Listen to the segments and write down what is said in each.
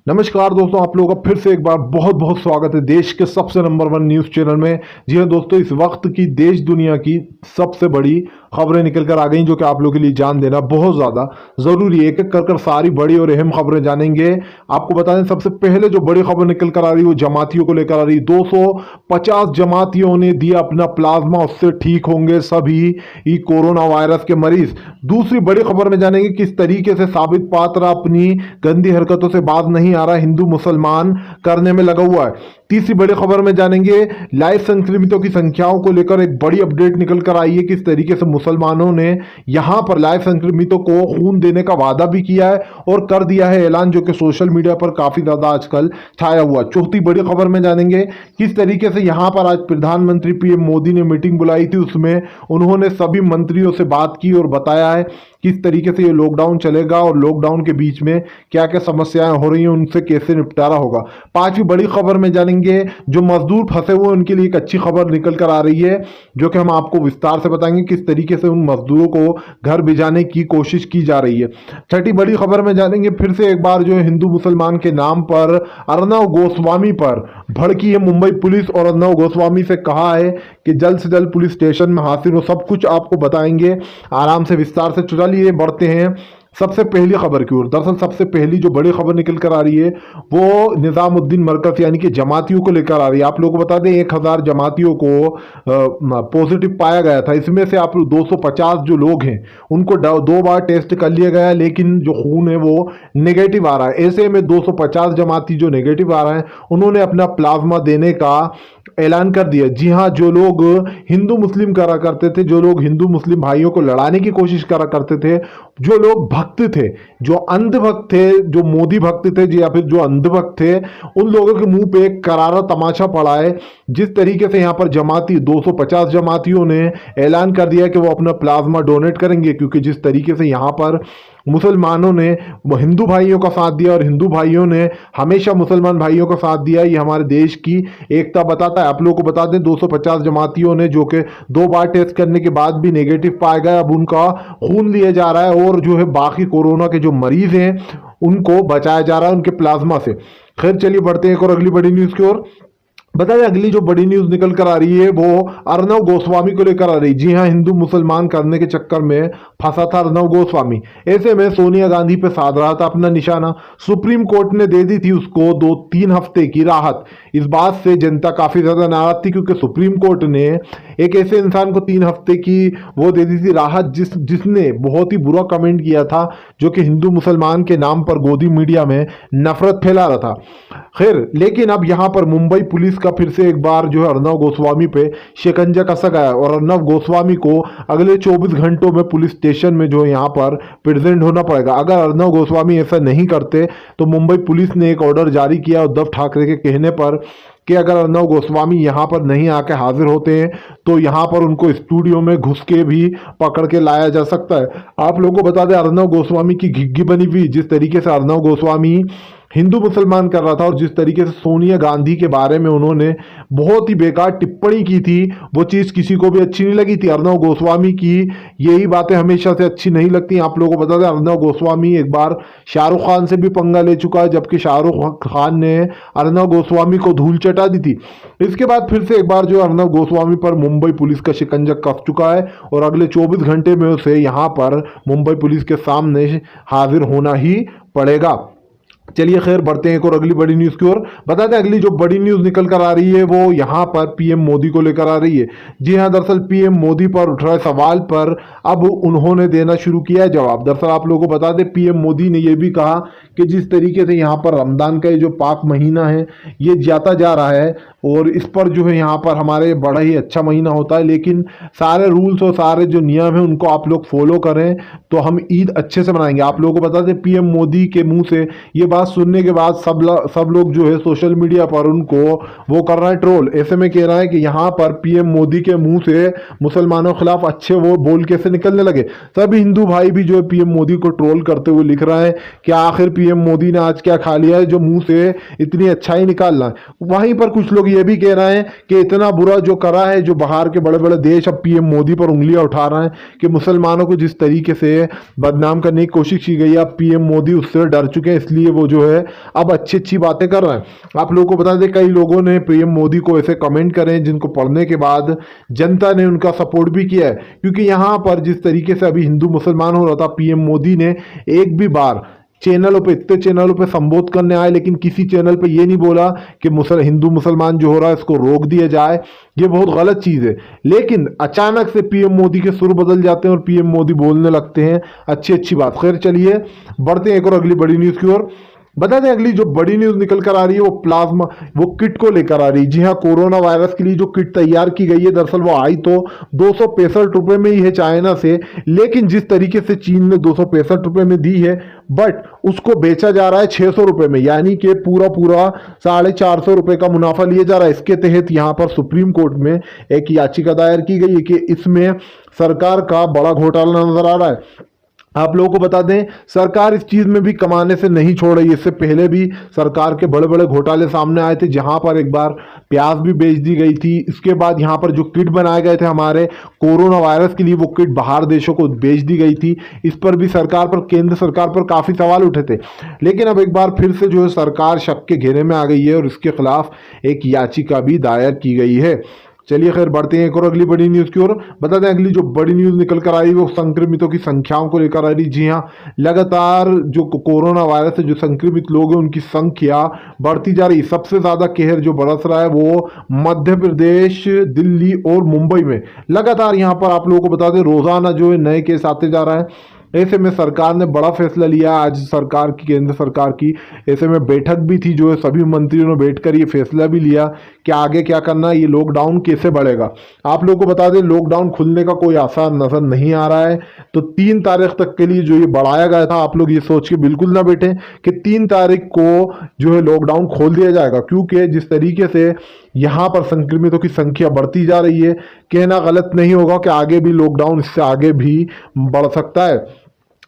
नमस्कार दोस्तों, आप लोगों का फिर से एक बार बहुत बहुत स्वागत है देश के सबसे नंबर वन न्यूज़ चैनल में। जी हाँ दोस्तों, इस वक्त की देश दुनिया की सबसे बड़ी खबरें निकल कर आ गई जो कि आप लोगों के लिए जान देना बहुत ज़्यादा ज़रूरी है। एक एक कर सारी बड़ी और अहम खबरें जानेंगे। आपको बता दें, सबसे पहले जो बड़ी खबर निकल कर आ रही है वो जमातियों को लेकर आ रही है। 250 जमातियों ने दिया अपना प्लाज्मा, उससे ठीक होंगे सभी कोरोना वायरस के मरीज। दूसरी बड़ी खबर में जानेंगे किस तरीके से साबित पात्रा अपनी गंदी हरकतों से बाज नहीं आ रहा, हिंदू मुसलमान करने में लगा हुआ है। तीसरी बड़ी खबर में जानेंगे लाइव संक्रमितों की संख्याओं को लेकर एक बड़ी अपडेट निकल कर आई है। किस तरीके से मुसलमानों ने यहां पर लाइव संक्रमितों को खून देने का वादा भी किया है और कर दिया है ऐलान, जो कि सोशल मीडिया पर काफी ज्यादा आजकल छाया हुआ। चौथी बड़ी खबर में जानेंगे किस तरीके से यहां पर आज प्रधानमंत्री पीएम मोदी ने मीटिंग बुलाई थी, उसमें उन्होंने सभी मंत्रियों से बात की और बताया है किस तरीके से ये लॉकडाउन चलेगा और लॉकडाउन के बीच में क्या क्या समस्याएं हो रही हैं, उनसे कैसे निपटारा होगा। पांचवी बड़ी खबर में जानेंगे जो मजदूर फंसे हुए उनके लिए एक अच्छी खबर निकल कर आ रही है, जो कि हम आपको विस्तार से बताएंगे किस तरीके से उन मजदूरों को घर भिजाने की कोशिश की जा रही है। छठी बड़ी खबर में जानेंगे फिर से एक बार जो है हिंदू मुसलमान के नाम पर अर्नव गोस्वामी पर भड़की है मुंबई पुलिस, और अर्नव गोस्वामी से कहा है कि जल्द से जल्द पुलिस स्टेशन में हाजिर हो। सब कुछ आपको बताएंगे आराम से विस्तार से। चलिए बढ़ते हैं सबसे पहली खबर की ओर। दरअसल सबसे पहली जो बड़ी खबर निकल कर आ रही है वो निजामुद्दीन मरकज यानी कि जमातियों को लेकर आ रही है। आप लोगों को बता दें 1000 जमातियों को पॉजिटिव पाया गया था। इसमें से आप 250 जो लोग हैं उनको 2 बार टेस्ट कर लिया गया, लेकिन जो खून है वो नेगेटिव आ रहा है। ऐसे में 250 जमाती जो नेगेटिव आ रहा है उन्होंने अपना प्लाज्मा देने का ऐलान कर दिया। जी हाँ, जो लोग हिंदू मुस्लिम करा करते थे, जो लोग हिंदू मुस्लिम भाइयों को लड़ाने की कोशिश करा करते थे, जो लोग भक्त थे, जो अंधभक्त थे, जो मोदी भक्त थे या फिर जो अंधभक्त थे, उन लोगों के मुंह पे एक करारा तमाचा पड़ा है। जिस तरीके से यहाँ पर जमाती 250 जमातियों ने ऐलान कर दिया कि वो अपना प्लाज्मा डोनेट करेंगे, क्योंकि जिस तरीके से यहाँ पर मुसलमानों ने हिंदू भाइयों का साथ दिया और हिंदू भाइयों ने हमेशा मुसलमान भाइयों का साथ दिया, ये हमारे देश की एकता बताता है। आप लोगों को बता दें 250 जमातियों ने जो कि 2 बार टेस्ट करने के बाद भी नेगेटिव पाया गया, अब उनका खून लिया जा रहा है और जो है बाकी कोरोना के जो मरीज हैं उनको बचाया जा रहा है उनके प्लाज्मा से। खैर चलिए बढ़ते हैं एक और अगली बड़ी न्यूज की ओर। बता दें अगली जो बड़ी न्यूज निकल कर आ रही है वो अर्नव गोस्वामी को लेकर आ रही। जी हाँ, हिंदू मुसलमान करने के चक्कर में फंसा था अर्नव गोस्वामी। ऐसे में सोनिया गांधी पे साध रहा था अपना निशाना। सुप्रीम कोर्ट ने दे दी थी उसको 2-3 हफ्ते की राहत। इस बात से जनता काफी ज्यादा नाराज थी, क्योंकि सुप्रीम कोर्ट ने एक ऐसे इंसान को 3 हफ्ते की वो दे दी थी राहत जिसने बहुत ही बुरा कमेंट किया था, जो कि हिंदू मुसलमान के नाम पर गोदी मीडिया में नफरत फैला रहा था। खैर, लेकिन अब यहां पर मुंबई पुलिस का फिर से एक बार जो है अर्नव गोस्वामी पे शिकंजा कसा गया और अर्नव गोस्वामी को अगले 24 घंटों में पुलिस स्टेशन में जो है यहाँ पर प्रेजेंट होना पड़ेगा। अगर अर्नव गोस्वामी ऐसा नहीं करते तो मुंबई पुलिस ने एक ऑर्डर जारी किया उद्धव ठाकरे के कहने पर कि अगर अर्नव गोस्वामी यहाँ पर नहीं आके हाजिर होते हैं तो यहाँ पर उनको स्टूडियो में घुस के भी पकड़ के लाया जा सकता है। आप लोगों को बता दें अर्नव गोस्वामी की घिग्गी बनी हुई, जिस तरीके से अर्नव गोस्वामी हिंदू मुसलमान कर रहा था और जिस तरीके से सोनिया गांधी के बारे में उन्होंने बहुत ही बेकार टिप्पणी की थी, वो चीज़ किसी को भी अच्छी नहीं लगी थी। अर्नव गोस्वामी की यही बातें हमेशा से अच्छी नहीं लगती। आप लोगों को बता दें अर्नव गोस्वामी एक बार शाहरुख खान से भी पंगा ले चुका है, जबकि शाहरुख खान ने अर्नव गोस्वामी को धूल चटा दी थी। इसके बाद फिर से एक बार जो अर्नव गोस्वामी पर मुंबई पुलिस का शिकंजा कस चुका है और अगले 24 घंटे में उसे यहाँ पर मुंबई पुलिस के सामने हाजिर होना ही पड़ेगा। चलिए खैर बढ़ते हैं एक और अगली बड़ी न्यूज़ की ओर। बता दें अगली जो बड़ी न्यूज़ निकल कर आ रही है वो यहाँ पर पीएम मोदी को लेकर आ रही है। जी हाँ, दरअसल पीएम मोदी पर उठ रहे सवाल पर अब उन्होंने देना शुरू किया है जवाब। दरअसल आप लोगों को बता दें पीएम मोदी ने यह भी कहा कि जिस तरीके से यहाँ पर रमज़ान का जो पाक महीना है ये जाता जा रहा है और इस पर जो है यहाँ पर हमारे बड़ा ही अच्छा महीना होता है, लेकिन सारे रूल्स और सारे जो नियम हैं उनको आप लोग फॉलो करें तो हम ईद अच्छे से मनाएंगे। आप लोगों को बता दें पीएम मोदी के मुंह से ये बात सुनने के बाद सब लोग जो है सोशल मीडिया पर उनको वो कर रहा है ट्रोल। ऐसे में कह रहा है कि यहाँ पर पीएम मोदी के मुंह से मुसलमानों के खिलाफ अच्छे वो बोल कैसे निकलने लगे। सभी हिंदू भाई भी जो है पीएम मोदी को ट्रोल करते हुए लिख रहा है कि आखिर पीएम मोदी ने आज क्या खा लिया है जो मुंह से इतनी अच्छाई निकालना है। वहीं पर कुछ लोग ये भी कह रहे हैं कि इतना बुरा जो करा है जो बाहर के बड़े बड़े देश अब पीएम मोदी पर उंगलियां उठा रहे हैं कि मुसलमानों को जिस तरीके से बदनाम करने की कोशिश की गई अब पीएम मोदी उससे डर चुके हैं, इसलिए वो जो है अब अच्छी अच्छी बातें कर रहे हैं। आप लोगों को बता दें, कई लोगों ने पीएम मोदी को ऐसे कमेंट करे हैं जिनको पढ़ने के बाद जनता ने उनका सपोर्ट भी किया है, क्योंकि यहाँ पर जिस तरीके से अभी हिंदू मुसलमान हो रहा था, पीएम मोदी ने एक भी बार चैनलों पे, इतने चैनलों पे संबोधित करने आए, लेकिन किसी चैनल पे ये नहीं बोला कि हिंदू मुसलमान जो हो रहा है इसको रोक दिया जाए। ये बहुत गलत चीज़ है। लेकिन अचानक से पीएम मोदी के सुर बदल जाते हैं और पीएम मोदी बोलने लगते हैं अच्छी अच्छी बात। खैर चलिए बढ़ते हैं एक और अगली बड़ी न्यूज़ की ओर। बता दें अगली जो बड़ी न्यूज निकल कर आ रही है वो प्लाज्मा, वो किट को लेकर आ रही है। जी हाँ, कोरोना वायरस के लिए जो किट तैयार की गई है, दरअसल वो आई तो 265 रुपए में ही है चाइना से, लेकिन जिस तरीके से चीन ने 265 रुपए में दी है, बट उसको बेचा जा रहा है 600 रुपए में, यानी कि पूरा पूरा 450 रुपए का मुनाफा लिया जा रहा है। इसके तहत यहाँ पर सुप्रीम कोर्ट में एक याचिका दायर की गई है कि इसमें सरकार का बड़ा घोटाला नजर आ रहा है। आप लोगों को बता दें, सरकार इस चीज में भी कमाने से नहीं छोड़ रही है। इससे पहले भी सरकार के बड़े बड़े घोटाले सामने आए थे, जहां पर एक बार प्याज भी बेच दी गई थी। इसके बाद यहां पर जो किट बनाए गए थे हमारे कोरोना वायरस के लिए, वो किट बाहर देशों को बेच दी गई थी। इस पर भी सरकार पर, केंद्र सरकार पर काफी सवाल उठे थे। लेकिन अब एक बार फिर से जो है सरकार शक के घेरे में आ गई है और इसके खिलाफ एक याचिका भी दायर की गई है। चलिए खैर बढ़ते हैं एक और अगली बड़ी न्यूज की ओर। बता दें अगली जो बड़ी न्यूज निकल कर आई वो संक्रमितों की संख्याओं को लेकर आ रही। जी हाँ, लगातार जो कोरोना वायरस से जो संक्रमित लोग हैं उनकी संख्या बढ़ती जा रही। सबसे ज्यादा कहर जो बरस रहा है वो मध्य प्रदेश, दिल्ली और मुंबई में लगातार। यहाँ पर आप लोगों को बता दें रोजाना जो है नए केस आते जा रहा है। ऐसे में सरकार ने बड़ा फैसला लिया आज, सरकार की, केंद्र सरकार की ऐसे में बैठक भी थी, जो है सभी मंत्रियों ने बैठकर ये फैसला भी लिया कि आगे क्या करना है, ये लॉकडाउन कैसे बढ़ेगा। आप लोगों को बता दें लॉकडाउन खुलने का कोई आसार नजर नहीं आ रहा है, तो 3 तारीख तक के लिए जो ये बढ़ाया गया था, आप लोग ये सोच के बिल्कुल ना बैठे कि 3 तारीख को जो है लॉकडाउन खोल दिया जाएगा, क्योंकि जिस तरीके से यहाँ पर संक्रमितों की संख्या बढ़ती जा रही है, कहना गलत नहीं होगा कि आगे भी लॉकडाउन इससे आगे भी बढ़ सकता है।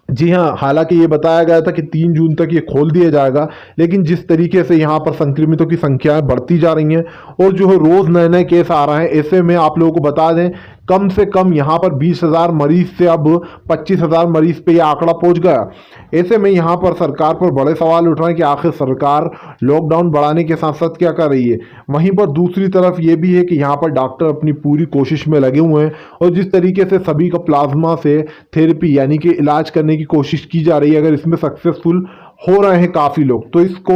जी हाँ, हालांकि ये बताया गया था कि 3 जून तक ये खोल दिया जाएगा, लेकिन जिस तरीके से यहाँ पर संक्रमितों की संख्याएं बढ़ती जा रही हैं और जो है रोज नए नए केस आ रहे हैं, ऐसे में आप लोगों को बता दें कम से कम यहाँ पर 20,000 मरीज से अब 25,000 मरीज पे ये आंकड़ा पहुंच गया। ऐसे में यहाँ पर सरकार पर बड़े सवाल उठ रहे हैं कि आखिर सरकार लॉकडाउन बढ़ाने के साथ साथ क्या कर रही है। वहीं पर दूसरी तरफ ये भी है कि यहाँ पर डॉक्टर अपनी पूरी कोशिश में लगे हुए हैं और जिस तरीके से सभी का प्लाज्मा से थेरेपी यानी कि इलाज करने की कोशिश की जा रही है, अगर इसमें सक्सेसफुल हो रहे हैं काफ़ी लोग, तो इसको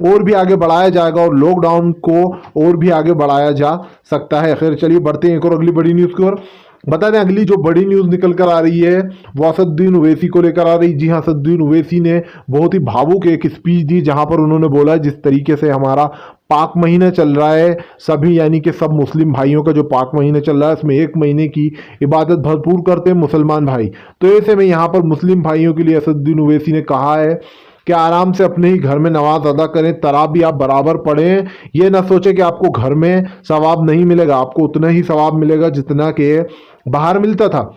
और भी आगे बढ़ाया जाएगा और लॉकडाउन को और भी आगे बढ़ाया जा सकता है। खैर चलिए बढ़ते हैं एक और अगली बड़ी न्यूज़ की ओर। बता दें अगली जो बड़ी न्यूज़ निकल कर आ रही है वो असदुद्दीन ओवैसी को लेकर आ रही। जी हाँ, असदुद्दीन ओवैसी ने बहुत ही भावुक एक स्पीच दी, जहां पर उन्होंने बोला जिस तरीके से हमारा पाक महीना चल रहा है, सभी यानी कि सब मुस्लिम भाइयों का जो पाक महीना चल रहा है, इसमें 1 महीने की इबादत भरपूर करते हैं मुसलमान भाई। तो ऐसे में यहाँ पर मुस्लिम भाइयों के लिए असदुद्दीन ओवैसी ने कहा है कि आराम से अपने ही घर में नमाज अदा करें, तराबी आप बराबर पढ़ें। ये ना सोचें कि आपको घर में सवाब नहीं मिलेगा, आपको उतना ही सवाब मिलेगा जितना कि बाहर मिलता था।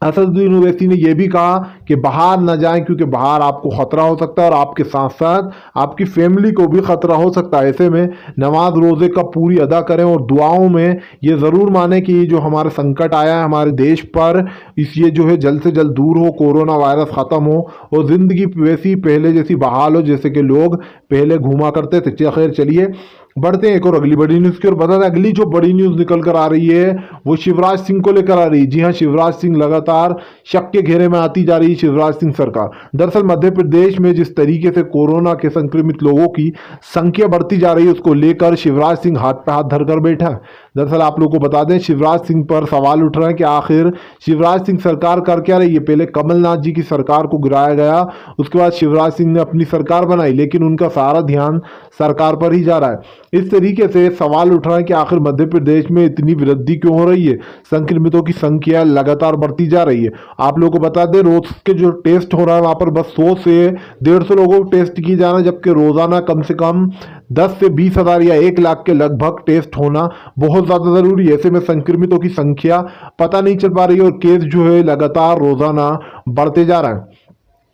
असदुद्दीन ओवैसी ने यह भी कहा कि बाहर ना जाएं, क्योंकि बाहर आपको खतरा हो सकता है और आपके साथ साथ आपकी फैमिली को भी खतरा हो सकता है। ऐसे में नमाज रोजे का पूरी अदा करें और दुआओं में ये ज़रूर माने कि ये जो हमारा संकट आया है हमारे देश पर, इस ये जो है जल्द से जल्द दूर हो, कोरोना वायरस ख़त्म हो और ज़िंदगी वैसी पहले जैसी बहाल हो जैसे कि लोग पहले घूमा करते थे। खैर चलिए बढ़ते हैं एक और अगली बड़ी न्यूज़ की ओर। बता दें अगली जो बड़ी न्यूज़ निकल कर आ रही है वो शिवराज सिंह को लेकर आ रही है। जी हाँ, शिवराज सिंह लगातार शक के घेरे में आती जा रही है। शिवराज सिंह सरकार दरअसल मध्य प्रदेश में जिस तरीके से कोरोना के संक्रमित लोगों की संख्या बढ़ती जा रही है, उसको लेकर शिवराज सिंह हाथ पे हाथ धरकर बैठा है। दरअसल आप लोगों को बता दें शिवराज सिंह पर सवाल उठ रहे हैं कि आखिर शिवराज सिंह सरकार कर क्या रही है। पहले कमलनाथ जी की सरकार को गिराया गया, उसके बाद शिवराज सिंह ने अपनी सरकार बनाई, लेकिन उनका सारा ध्यान सरकार पर ही जा रहा है। इस तरीके से सवाल उठ रहा है कि आखिर मध्य प्रदेश में इतनी वृद्धि क्यों हो रही है, संक्रमितों की संख्या लगातार बढ़ती जा रही है। आप लोगों को बता दें रोज के जो टेस्ट हो रहा है वहां पर बस 100 से 150 लोगों को टेस्ट की जा रहा है, जबकि रोजाना कम से कम 10 से 20 हज़ार या 1 लाख के लगभग टेस्ट होना बहुत ज्यादा जरूरी है। ऐसे में संक्रमितों की संख्या पता नहीं चल पा रही है और केस जो है लगातार रोजाना बढ़ते जा रहा है।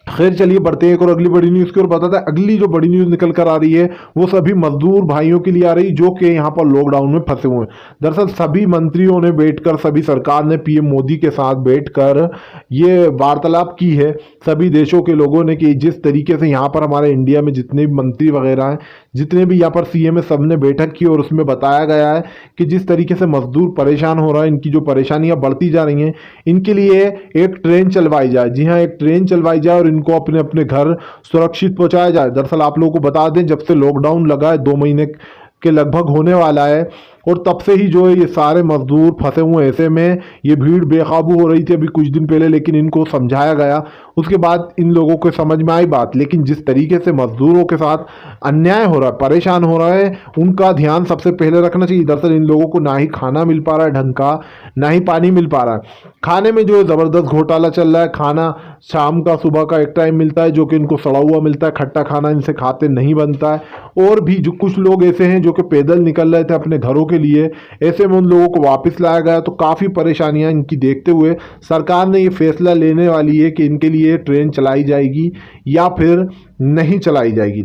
खैर चलिए बढ़ते हैं एक और अगली बड़ी न्यूज़ की ओर। बताते हैं अगली जो बड़ी न्यूज़ निकल कर आ रही है वो सभी मजदूर भाइयों के लिए आ रही जो कि यहाँ पर लॉकडाउन में फंसे हुए हैं। दरअसल सभी मंत्रियों ने बैठकर, सभी सरकार ने पीएम मोदी के साथ बैठकर ये वार्तालाप की है सभी देशों के लोगों ने कि जिस तरीके से यहाँ पर हमारे इंडिया में जितने भी मंत्री वगैरह हैं, जितने भी यहाँ पर सीएम है, सबने बैठक की और उसमें बताया गया है कि जिस तरीके से मजदूर परेशान हो रहा है, इनकी जो परेशानियां बढ़ती जा रही हैं, इनके लिए एक ट्रेन चलवाई जाए। जी हाँ, एक ट्रेन चलवाई जाए और इनको अपने अपने घर सुरक्षित पहुंचाया जाए। दरअसल आप लोगों को बता दें, जब से लॉकडाउन लगा है 2 महीने के लगभग होने वाला है और तब से ही जो है ये सारे मजदूर फंसे हुए हैं। ऐसे में ये भीड़ बेकाबू हो रही थी अभी कुछ दिन पहले, लेकिन इनको समझाया गया, उसके बाद इन लोगों को समझ में आई बात। लेकिन जिस तरीके से मजदूरों के साथ अन्याय हो रहा है, परेशान हो रहा है, उनका ध्यान सबसे पहले रखना चाहिए। दरअसल इन लोगों को ना ही खाना मिल पा रहा है ढंग का, ना ही पानी मिल पा रहा है। खाने में जो है ज़बरदस्त घोटाला चल रहा है। खाना शाम का सुबह का एक टाइम मिलता है जो कि इनको सड़ा हुआ मिलता है, खट्टा खाना इनसे खाते नहीं बनता है। और भी जो कुछ लोग ऐसे हैं जो कि पैदल निकल रहे थे अपने घरों के लिए, ऐसे में उन लोगों को वापस लाया गया। तो काफ़ी परेशानियां इनकी देखते हुए सरकार ने ये फैसला लेने वाली है कि इनके लिए ट्रेन चलाई जाएगी या फिर नहीं चलाई जाएगी।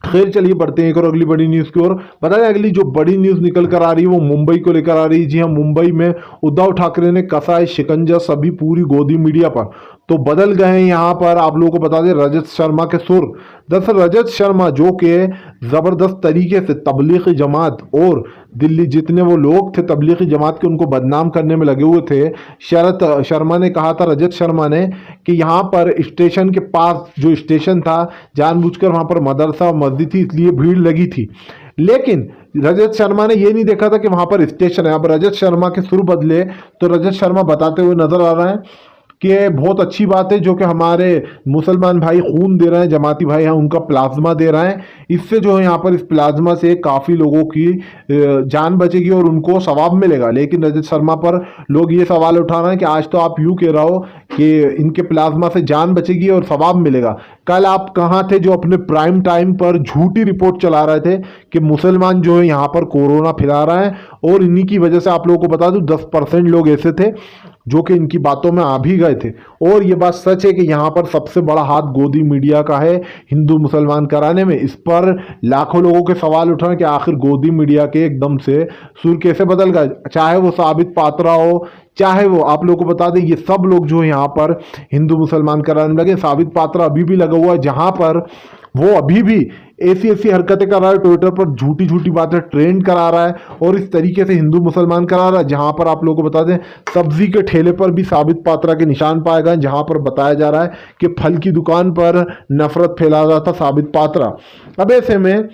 खैर चलिए बढ़ते हैं एक और अगली बड़ी न्यूज़ की ओर। बता दें अगली जो बड़ी न्यूज़ निकल कर आ रही है वो मुंबई को लेकर आ रही है। जी हाँ, मुंबई में उद्धव ठाकरे ने कसा है शिकंजा सभी पूरी गोदी मीडिया पर। तो बदल गए हैं यहाँ पर, आप लोगों को बता दें, रजत शर्मा के सुर। दरअसल रजत शर्मा जो कि ज़बरदस्त तरीके से तबलीगी जमात और दिल्ली जितने वो लोग थे तबलीगी जमात के, उनको बदनाम करने में लगे हुए थे। शरद शर्मा ने कहा था, रजत शर्मा ने, कि यहाँ पर स्टेशन के पास जो स्टेशन था जानबूझकर वहाँ पर मदरसा मस्जिद थी इसलिए भीड़ लगी थी। लेकिन रजत शर्मा ने ये नहीं देखा था कि वहाँ पर स्टेशन है। अब रजत शर्मा के सुर बदले तो रजत शर्मा बताते हुए नजर आ रहे हैं कि बहुत अच्छी बात है जो कि हमारे मुसलमान भाई खून दे रहे हैं, जमाती भाई हैं, उनका प्लाज्मा दे रहे हैं। इससे जो है यहाँ पर इस प्लाज्मा से काफ़ी लोगों की जान बचेगी और उनको सवाब मिलेगा। लेकिन रजत शर्मा पर लोग ये सवाल उठा रहे हैं कि आज तो आप यूँ कह रहे हो कि इनके प्लाज्मा से जान बचेगी और सवाब मिलेगा। कल आप कहाँ थे जो अपने प्राइम टाइम पर झूठी रिपोर्ट चला रहे थे कि मुसलमान जो है यहाँ पर कोरोना फैला रहा है, और इन्हीं की वजह से आप लोगों को बता दूं 10% लोग ऐसे थे जो कि इनकी बातों में आ भी गए थे। और ये बात सच है कि यहाँ पर सबसे बड़ा हाथ गोदी मीडिया का है हिंदू मुसलमान कराने में। इस पर लाखों लोगों के सवाल उठ रहे हैं कि आखिर गोदी मीडिया के एकदम से सुर कैसे बदल गए। चाहे वो साबित पात्रा हो, चाहे वो, आप लोगों को बता दें, ये सब लोग जो है यहाँ पर हिंदू मुसलमान कराने लगे। साबित पात्रा अभी भी लगा हुआ है जहाँ पर वो अभी भी ऐसी ऐसी हरकतें कर रहा है, ट्विटर पर झूठी झूठी बातें ट्रेंड करा रहा है और इस तरीके से हिंदू मुसलमान करा रहा है। जहां पर आप लोगों को बता दें सब्जी के ठेले पर भी साबित पात्रा के निशान पाए गए, जहां पर बताया जा रहा है कि फल की दुकान पर नफरत फैला रहा था साबित पात्रा। अब ऐसे में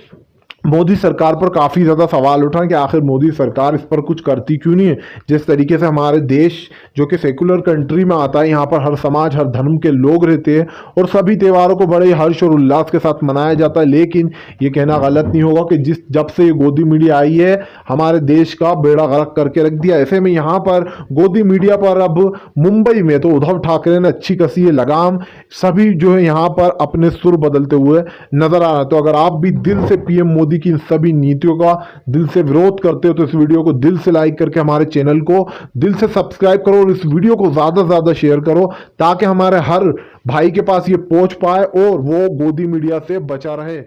मोदी सरकार पर काफ़ी ज़्यादा सवाल उठा कि आखिर मोदी सरकार इस पर कुछ करती क्यों नहीं है। जिस तरीके से हमारे देश जो कि सेकुलर कंट्री में आता है, यहाँ पर हर समाज हर धर्म के लोग रहते हैं और सभी त्योहारों को बड़े हर्ष और उल्लास के साथ मनाया जाता है। लेकिन ये कहना गलत नहीं होगा कि जब से ये गोदी मीडिया आई है हमारे देश का बेड़ा गर्क करके रख दिया। ऐसे में यहाँ पर गोदी मीडिया पर अब मुंबई में तो उद्धव ठाकरे ने अच्छी कसी है लगाम, सभी जो है यहाँ पर अपने सुर बदलते हुए नजर आ रहा है। तो अगर आप भी दिल से पीएम मोदी की इन सभी नीतियों का दिल से विरोध करते हो तो इस वीडियो को दिल से लाइक करके हमारे चैनल को दिल से सब्सक्राइब करो और इस वीडियो को ज्यादा से ज्यादा शेयर करो ताकि हमारे हर भाई के पास ये पहुंच पाए और वो गोदी मीडिया से बचा रहे।